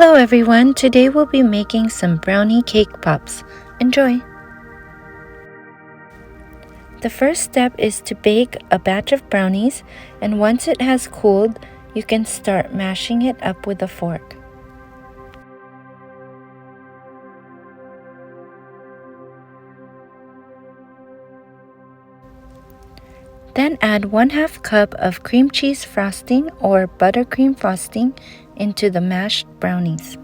Hello everyone, today we'll be making some brownie cake pops. Enjoy! The first step is to bake a batch of brownies, and once it has cooled, you can start mashing it up with a fork. Then add 1/2 cup of cream cheese frosting or buttercream frosting into the mashed brownies.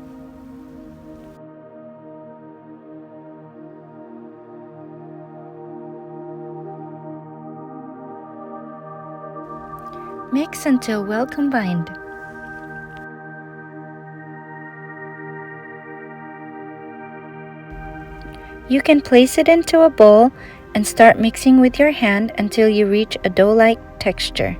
Mix until well combined. You can place it into a bowl and start mixing with your hand until you reach a dough-like texture.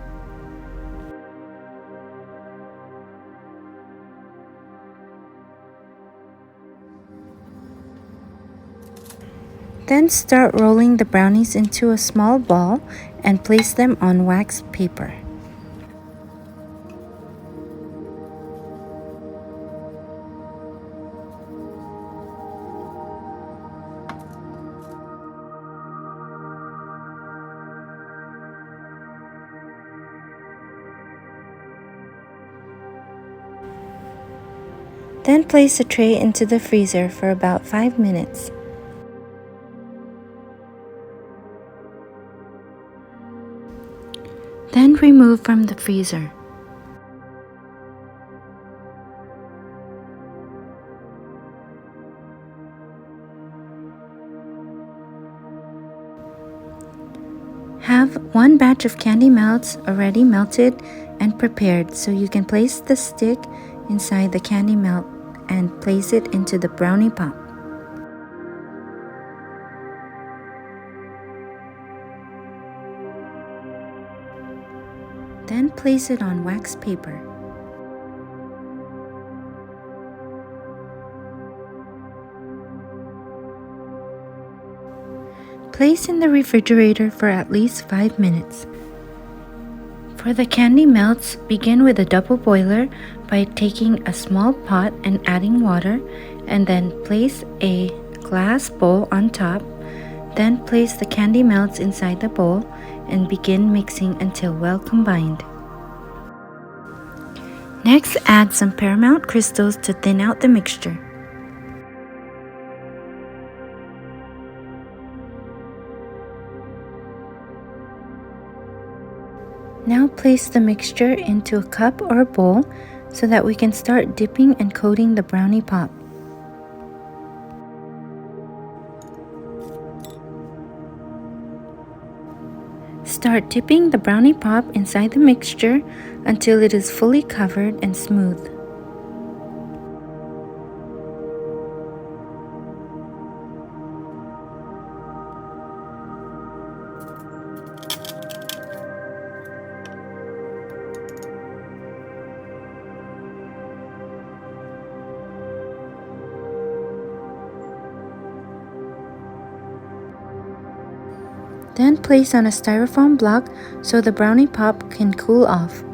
Then start rolling the brownies into a small ball and place them on wax paper. Then place the tray into the freezer for about 5 minutes. Then remove from the freezer. Have one batch of candy melts already melted and prepared, so you can place the stick inside the candy melt and place it into the brownie pop. Then place it on wax paper. Place in the refrigerator for at least 5 minutes. For the candy melts, begin with a double boiler by taking a small pot and adding water, and then place a glass bowl on top. Then place the candy melts inside the bowl and begin mixing until well combined. Next, add some paramount crystals to thin out the mixture. Now place the mixture into a cup or a bowl so that we can start dipping and coating the brownie pop. Start dipping the brownie pop inside the mixture until it is fully covered and smooth. Then place on a styrofoam block so the brownie pop can cool off.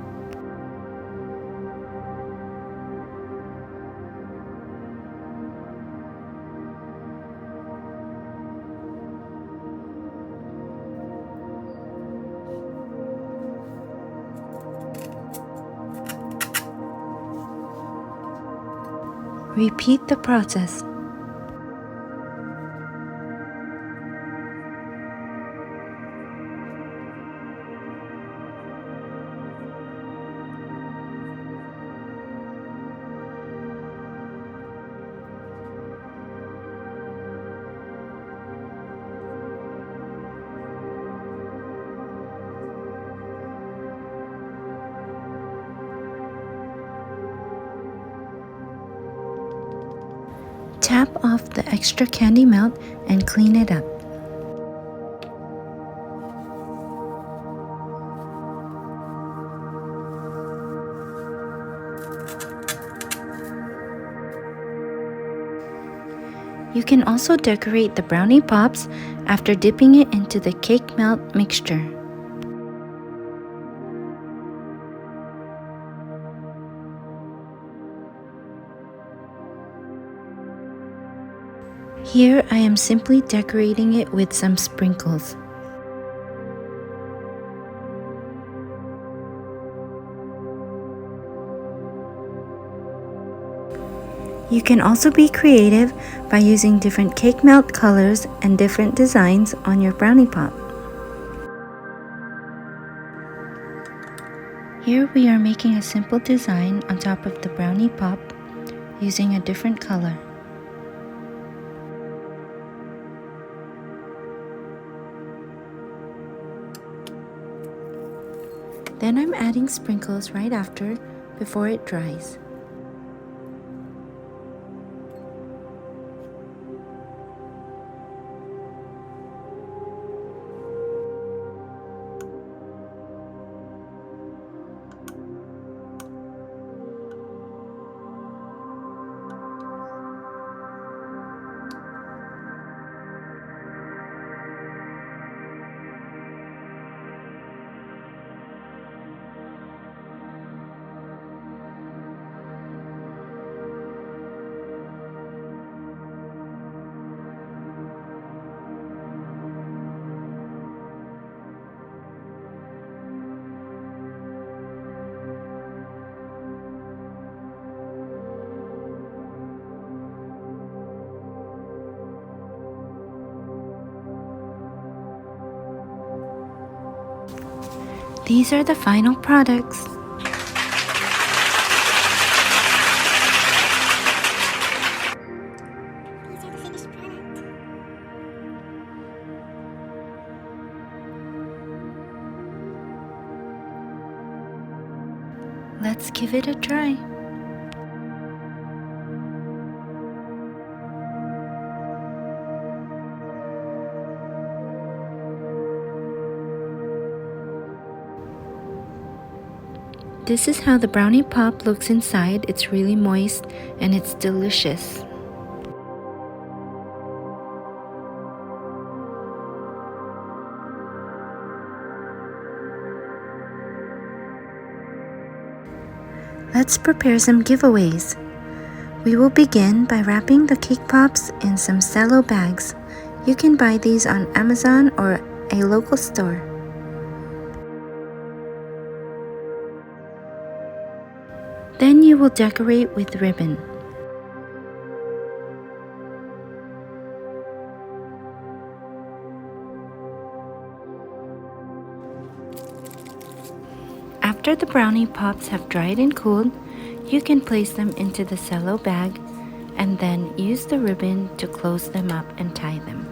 Repeat the process. Tap off the extra candy melt and clean it up. You can also decorate the brownie pops after dipping it into the cake melt mixture. Here I am simply decorating it with some sprinkles. You can also be creative by using different cake melt colors and different designs on your brownie pop. Here we are making a simple design on top of the brownie pop using a different color. Then I'm adding sprinkles right after before it dries. These are the final products. These are the finished product. Let's give it a try. This is how the brownie pop looks inside. It's really moist and it's delicious. Let's prepare some giveaways. We will begin by wrapping the cake pops in some cello bags. You can buy these on Amazon or a local store. Then you will decorate with ribbon. After the brownie pops have dried and cooled, you can place them into the cello bag and then use the ribbon to close them up and tie them.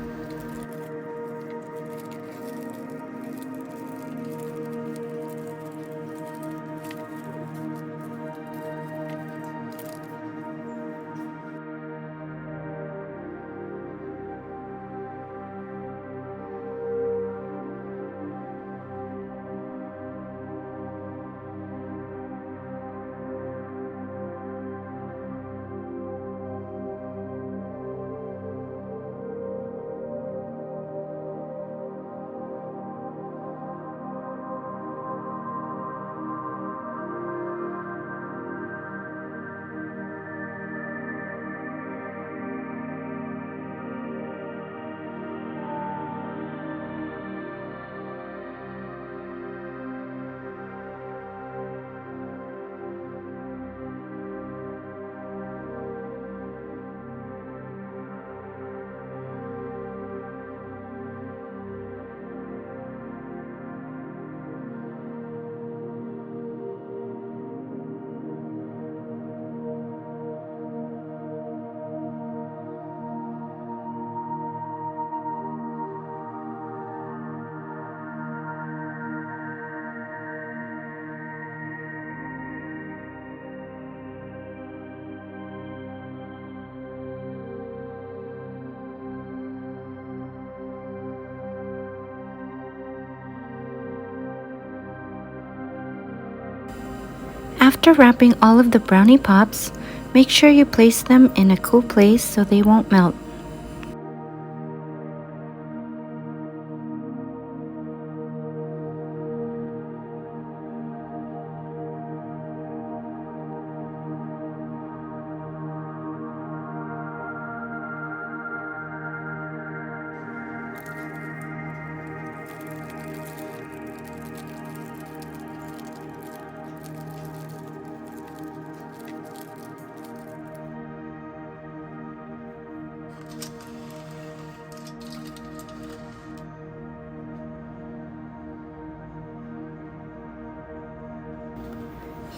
After wrapping all of the brownie pops, make sure you place them in a cool place so they won't melt.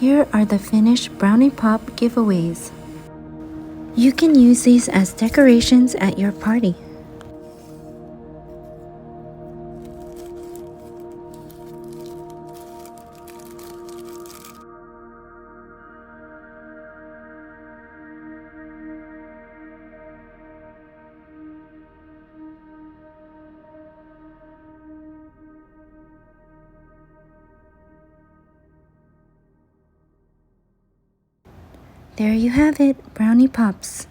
Here are the finished brownie pop giveaways. You can use these as decorations at your party. There you have it, brownie pops.